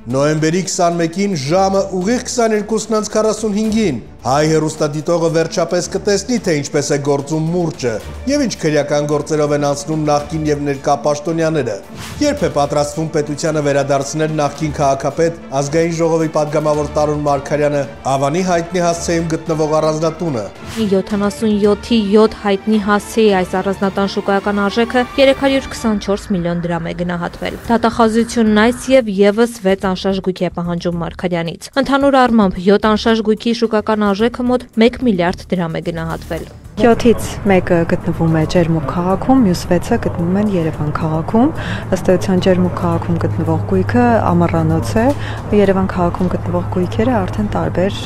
Նոյեմբերի 21-ին ժամը ուղիղ 22:45-ին հայ հեռուստադիտողը վերջապես կտեսնի, թե ինչպես է գործում մուրճը եւ ինչ քրեական գործերով են անցնում նախկին եւ ներկա պաշտոնյաները։ Երբ է պատրաստվում պետությանը վերադարձնել նախկին քաղաքապետ, ազգային ժողովի падգամավոր Տարոն Մարգարյանը Ավանի հայտնի հասցեում գտնվող առանձնատունը։ 77-ի 7 հայտնի հասցեի այս առանձնատան շուկայական արժեքը 324 միլիոն դրամ է գնահատվել։ Դատախազությունն այս եւ եւս 6 անշարժ գույք է պահանջում Մարգարյանից։ Ընդհանուր առմամբ 7 անշարժ գույքի շուկական արժեքը մոտ 1 միլիարդ դրամ է գնահատվել։ 7-ից մեկը գտնվում է Ջերմուկ քաղաքում, մյուս 6-ը գտնվում են Երևան քաղաքում։ Ըստ էության Ջերմուկ քաղաքում գտնվող գույքը ամառանոց է, Երևան քաղաքում գտնվող գույքերը արդեն տարբեր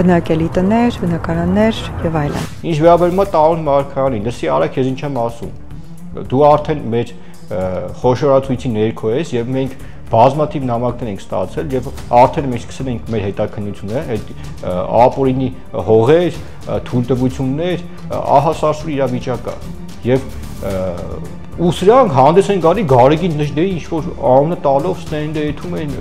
բնակելի տներ, բնակարաններ եւ այլն։ Ինչ վերաբերում է Տարոն Մարգարյանին, լսի արա քեզ ինչ եմ ասում։ Դու արդեն մեր խոշորացույցի ներքո ես եւ մենք բազմաթիվ նամակներ ենք ստացել եւ արդեն մենք սկսել ենք մեր հետաքննությունը, այդ ապօրինի հողեր, թույլտվություններ, ահասարսուր իրավիճակ է եւ ու սրանք հանդես են գալի Գարեգին Նժդեի ինչ որ անունը տալով ստենդերում են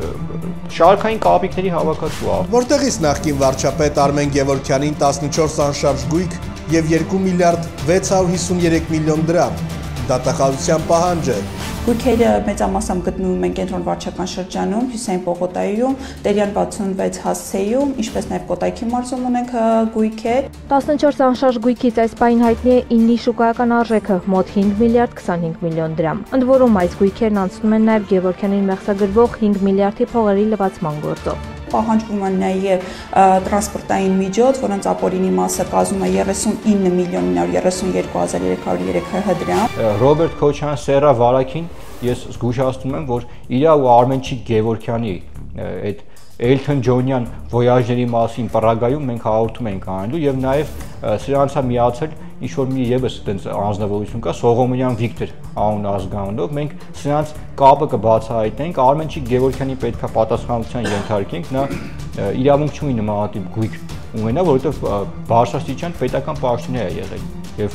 շարքային կապիկների հավաքածու է։ Որտեղից նախկին վարչապետ Արմեն Գևորգյանին 14 անշարժ գույք եւ 2 միլիարդ 653 միլիոն դրամ դատախազության պահանջը։ Գույքերը մեծամասամբ գտնվում են կենտրոն վարչական շրջանում, Հյուսիսային պողոտայում, Տերյան 66 հասցեում, ինչպես նաև Կոտայքի մարզում ունենք գույքեր։ 14 անշարժ գույքից այս պահին հայտնի է 9-ի շուկայական արժեքը մոտ 5 միլիարդ 25 միլիոն դրամ։ Ընդ որում այս գույքերն անցնում են նաև Գևորգյանին մեղսագրվող 5 միլիարդի փողերի լվացման գործով։ Պահանջվում է նաև տրանսպորտային միջոց, որոնց ապօրինի մասը կազմում է 39 միլիոն 932,303 դրամ։ Ռոբերտ Քոչյան Սերա Վարակին ես զգուշացնում եմ, որ իր ու Արմենչիկ Գևորգյանի այդ Էլթոն Ջոնյան ոյաժների մասին Պրագայում մենք հաղորդում ենք անելու եւ նաեւ սրանց է միացել ինչ որ մի եւս այդպես անձնավորություն կա Սողոմոնյան Վիկտոր անուն ազգանունով մենք սրանց կապը կբացահայտենք Արմենչիկ Գևորգյանի պետքա պատասխանատվության ենթարկենք նա իրավունք չունի նմանատիպ գույք ունենա որովհետեւ բարձրաստիճան պետական պաշտոնյա է եղել եւ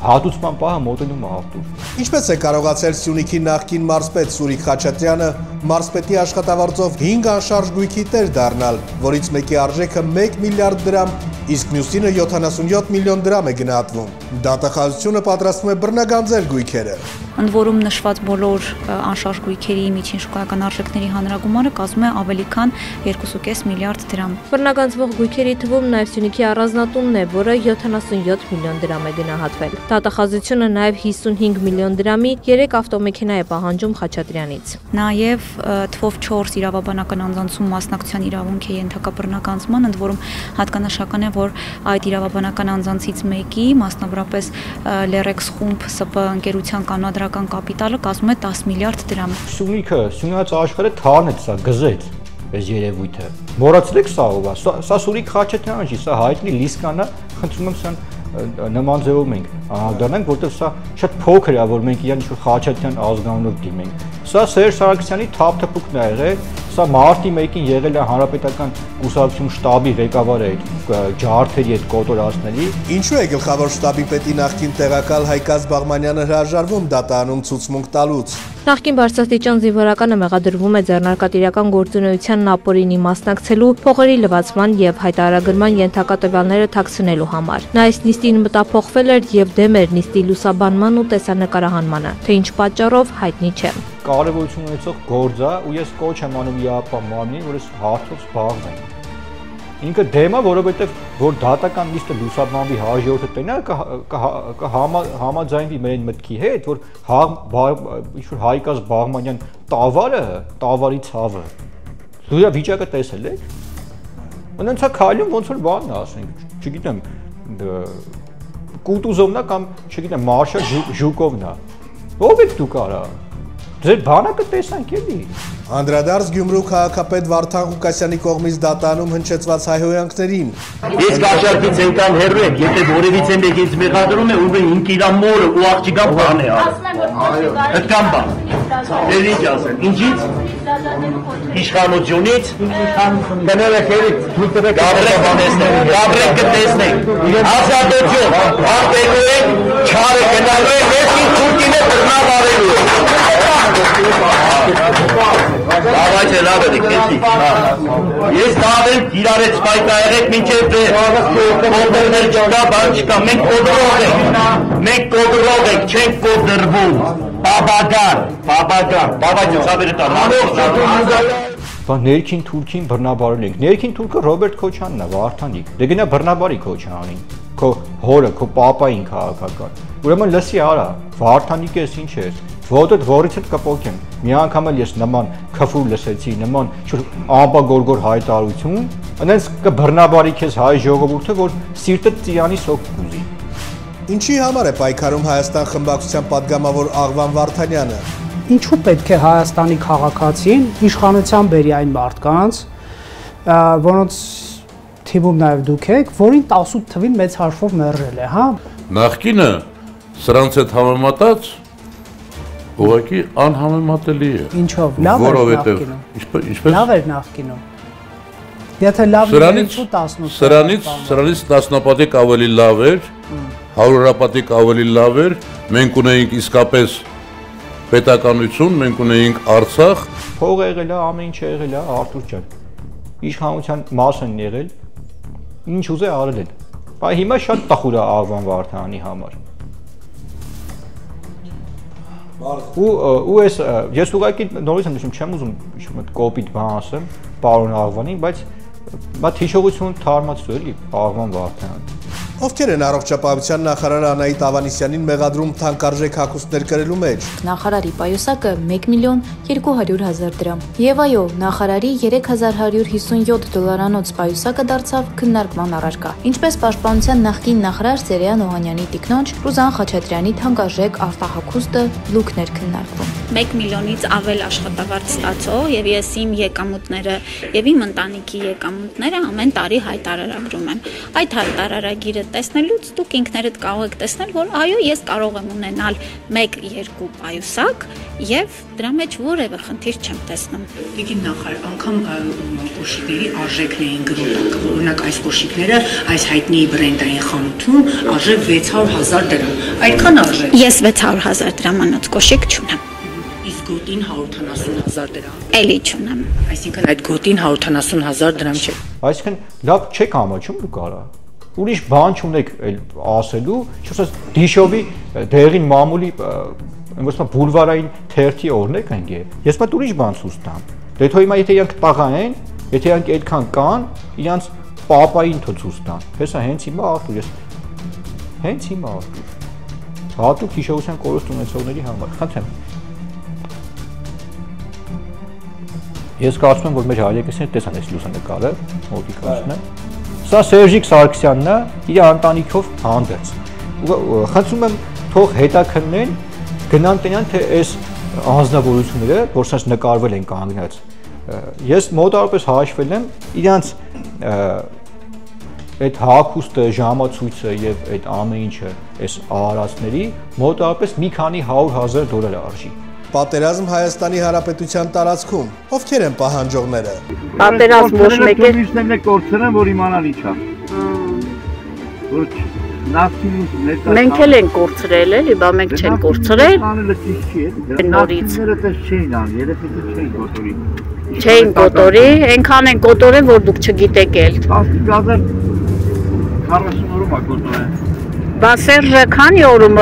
հատուցման պահը մոտենում է ավտուր։ Ինչպես է կարողացել Սյունիքի նախկին մարզպետ Սուրիկ Խաչատրյանը մարզպետի աշխատավարձով 5 անշարժ գույքի տեր դառնալ, որից մեկի արժեքը 1 միլիարդ դրամ, իսկ մյուսինը 77 միլիոն դրամ է գնահատվում։ Դատախազությունը պատրաստվում է բռնագանձել գույքերը։ Ընդ որում նշված բոլոր անշարժ գույքերի միջին շուկայական արժեքների հանրագումարը կազմում է ավելի քան 2.5 միլիարդ դրամ։ Բռնագանձվող գույքերի թվում նաև Սյունիքի առանձնատունն է, որը 77 միլիոն դրամ է գնահատվել։ Դատախազությունը նաև 55 միլիոն դրամի 3 ավտոմեքենա է պահանջում Խաչատրյանից։ Նաև թվով 4 իրավաբանական անձանցում մասնակցության իրավունք է ենթակա բռնագանձման, ընդ որում հատկանշական է, որ այդ իրավաբանական անձանցից մեկի, մասնավորապես Լերեքս խումբ ՍՊ ընկերության կանոնադրական կապիտալը կազմում է 10 միլիարդ դրամ։ Սյունիքը, Սյունյաց աշխարհը թարնեց սա, գզեց այս երևույթը։ Մոռացել եք սա ով է։ Սա Սուրիկ Խաչատրյանն չի, սա հայտնի Լիսկանն է, խնդրում եմ սան նման ձևով մենք անդրանանք, որտեղ սա շատ փոքր է, որ մենք իրան ինչ-որ Խաչատրյան ազգանունով դիմենք։ Սա Սերժ Սարգսյանի թափթփուկն է եղել, սա մարտի 1-ին եղել է հանրապետական կուսակցություն շտաբի ղեկավարը այդ ջարդերի այդ կոտորածների։ Ինչու է գլխավոր շտաբի պետի նախկին տեղակալ Հայկազ Բաղմանյանը հրաժարվում դատանում ցուցմունք տալուց։ Նախկին բարձրաստիճան զինվորականը մեղադրվում է ձեռնարկատիրական գործունեությանն ապօրինի մասնակցելու, փողերի լվացման եւ հայտարարագրման ենթակա տվյալները թաքցնելու համար։ Նա այս նիստին մտափոխվել էր եւ դեմ էր նիստի լուսաբանման ու տեսանկարահանմանը, թե ինչ պատճառով հայտնի չէ։ Կարևորություն ունեցող գործ է ու ես կոչ եմ անում ԵԱՊ մարմնին, որ այս հարցով զբաղվեն։ Ինքը դեմ է, որովհետև որ դատական նիստը լուսաբանվի հաջորդը տենա համաձայնվի մեր այն մտքի հետ, որ ինչ-որ Հայկազ Բաղմանյան տավարի ցավը։ Դու դա վիճակը տեսել եք։ Ունենցա քայլում ոնց որ բանն է, ասենք, չգիտեմ, Կուտուզովն է կամ չգիտեմ, Մարշալ Ժուկովն է։ Ո՞վ եք դուք արա։ Ձեր բանակը տեսանք էլի։ Անդրադարձ Գյումրու քաղաքապետ Վարդան Ղուկասյանի կողմից դատանում հնչեցված հայհոյանքներին։ Ես կաշառքից այնքան հեռու եմ, եթե որևիցե մեկից մեղադրում է, ուրեմն ինք իր մորը ու աղջիկան բան է արել։ Այդքան բան։ Դեր ինչ ասեմ, ինչից։ Իշխանությունից գնել եք երեք դուք գաբրեք կտեսնեք ազատություն արտելու եք չարը գնալու եք ես ինքնին բռնավ արելու Եթե լավ եք, էսի։ Ես դավել իրարեց պայքարեք մինչև ձեր կոդերներ չկա, բան չկա, մենք կոդրող ենք, չենք կոդրվում, բաբագան, բաբաջը ծավերը տան, Բա ներքին թուրքին բռնաբարել ենք, ներքին թուրքը Ռոբերտ Քոչյանն է, Վարդանիկ, դե գնա բռնաբարի Քոչյանին, քո հորը, քո պապային քաղաքական, ուրեմն լսի արա, Վարդանիկը ես ինչ ես, ոտդ որից հետ կպոկեմ, մի անգամ էլ ես նման քֆուր լսեցի, նման ամպագորգոր հայտարարություն, այնց կբռնաբարի քեզ հայ ժողովուրդը, որ սիրտը ծիրանի սոկ կուզի։ Ինչի համար է պայքարում Հայաստան խմբակցության պատգամավոր Աղվան Վարդանյանը։ Ինչու պետք է Հայաստանի քաղաքացին իշխանության բերի այն մարդկանց, որոնց թիվում նաև դուք եք, որին 18 թվին մեծ հաշվով մերժել է, հա։ Նախկինը սրանց հետ համեմատած ուղղակի անհամեմատելի է։ Ինչով, լավ էր նախկինում։ Ինչպես։ Լավ էր նախկինում։ Եթե լավ էր 18 Սրանից տասնապատիկ ավելի լավ էր, հարյուրապատիկ ավելի լավ էր, մենք ունեինք իսկապես պետականություն, մենք ունեինք Արցախ։ Փող եղել է, ամեն ինչ եղել է, Արտուր ջան։ Իշխանության մաս են եղել, ինչ ուզե արել են։ Բայց հիմա շատ տխուր է Աղվան Վարդանի համար։ Ու ես ուղղակի նորից եմ չեմ ուզում կոպիտ բան ասեմ, պարոն Աղվանին, բայց հիշողություն թարմացու էլի Աղվան Վարդանյան։ Ովքեր են առողջապահության նախարար Անահիտ Ավանեսյանին մեղադրում թանկարժեք հագուստներ կրելու մեջ։ Նախարարի պայուսակը 1.200.000 դրամ։ Եվ այո, նախարարի 3157 դոլարանոց պայուսակը դարձավ քննարկման առարկա։ Ինչպես պաշտպանության նախկին նախարար Սերյան Օհանյանի տիկնոջ Ռուզան Խաչատրյանի թանկարժեք արտահագուստը լուքներ քննարկվում։ 1 միլիոնից ավել աշխատավարձ ստացող եւ ես իմ եկամուտները եւ իմ ընտանիքի եկամուտները ամեն տարի հայտարարագրում եմ։ Այդ հայտարարագիրը տեսնելուց դուք ինքներդ կարող եք տեսնել, որ այո, ես կարող եմ ունենալ 1-2 պայուսակ եւ դրա մեջ որևէ խնդիր չեմ տեսնում։ Տիկին նախարար, անգամ կոշիկների արժեքն էին գրում, օրինակ այս կոշիկները այս հայտնի բրենդային խանութում արժեք 600.000 դրամ։ Այդքան արժեք։ Ես 600.000 դրամանոց կոշիկ չունեմ։ Իսկ գոտին 170.000 դրամ։ Էլի չունեմ։ Այսինքն այդ գոտին 170.000 դրամ չէ։ Այսինքն լավ չեք ամաչում դուք արա։ Ուրիշ բան չունեք ասելու, չասես դիշովի դեղին մամուլի ոնց բուլվարային թերթի օրնեք ընկե։ Ես մոտ ուրիշ բան ցույց տամ։ Դե թո հիմա եթե իրանք տաղա են, եթե իրանք այդքան կան, իրանք պապային թո ցույց տան։ Հեսա հենց հիմա Արտուր ես։ Հենց հիմա Արտուր։ Հատուկ հիշողության կորուստ ունեցողների համար, խնդրեմ։ Ես կարծում եմ, որ մեր հայրենակիցները տեսան այս լուսանկարը, մոտիկ ասում եմ։ Սա Սերժիկ Սարգսյանն է, իր ընտանիքով հանդերձ։ Խնդրում եմ, թող հետաքննեն, գնան տենան, թե այս անձնավորությունները, որ սրանց նկարվել են կանգնած։ Ես մոտավորապես հաշվել եմ, իրանց այդ հագուստը, ժամացույցը եւ այդ ամեն ինչը, այս արարածների մոտավորապես մի քանի 100.000 դոլար արժի։ Պատերազմ Հայաստանի Հանրապետության տարածքում ովքեր են պահանջողները։ Պատերազմ ոչ մեկ է։ Մյուսներն է կորցրել, որ իմանալ ինչ է։ Որ մենք էլ ենք կորցրել, էլի, բա մենք չենք կորցրել։ Անելը ճիշտ չի, նորիցները դες չէին ան, երեխեքը չէին կոտորի։ Չէին կոտորի, այնքան են կոտորել, որ դուք չգիտեք էլ։ 40 օրում է կոտորել։ Բա Սերժը քանի օրում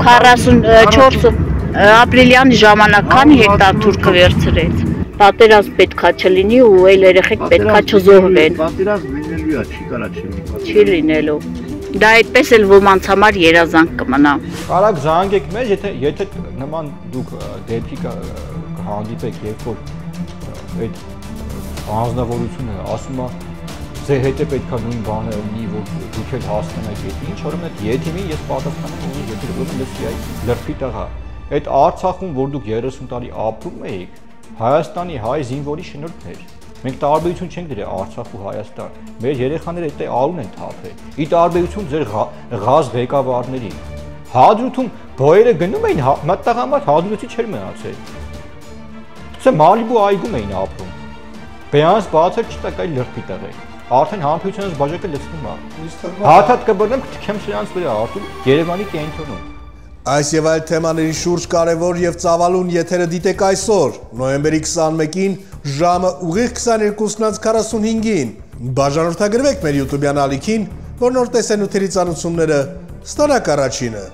44 ապրիլյան ժամանակ քանի հեկտար թուրքը վերցրեց։ Պատերազմ պետքա չլինի ու այլ երեխեք պետքա չզոհվեն։ Պատերազմ լինելու է, չի կարա չի լինի։ Չի լինելու։ Դա այդպես էլ ոմանց համար երազանք կմնա։ Կարակ զանգեք մեզ, եթե նման դուք դեպքի կհանդիպեք, երբ որ այդ անձնավորությունը ասում է ձեր հետ է պետքա նույն բանը լինի, որ դուք էլ հասկանաք եթե ինչ, ուրեմն այդ եթիմին ես պատասխանում ունի, եթե ուրեմն լսի այ լրբի տղա։ Այդ Արցախում, որ դուք 30 տարի ապրում եք, Հայաստանի հայ զինվորի շնորհքն էր։ Մենք տարբերություն չենք դրել Արցախ ու Հայաստան։ Մեր երեխաները այդ արուն են թափել։ Ի տարբերություն ձեր ղազ ղեկավարների։ Հադրութում բոյերը գնում էին, մտտաղամատ հադրութի չէր մնացել։ Սա Մալիբու այգում էին ապրում։ Բեանս բացել չտակ այլ լրբի տղեր։ Արդեն համբույցանց բաժակը լցնում է։ Հաթաթ կբռնեմ, կթքեմ սրանց վրա, Արտուր, Երևանի կենտրոնում։ Այս եւ այլ թեմաների շուրջ կարևոր եւ ծավալուն եթերը դիտեք այսօր, նոյեմբերի 21-ին, ժամը ուղիղ 22:45-ին։ Բաժանորդագրվեք մեր YouTube-յան ալիքին, որ նոր տեսանյութերի ծանուցումները ստանաք առաջինը։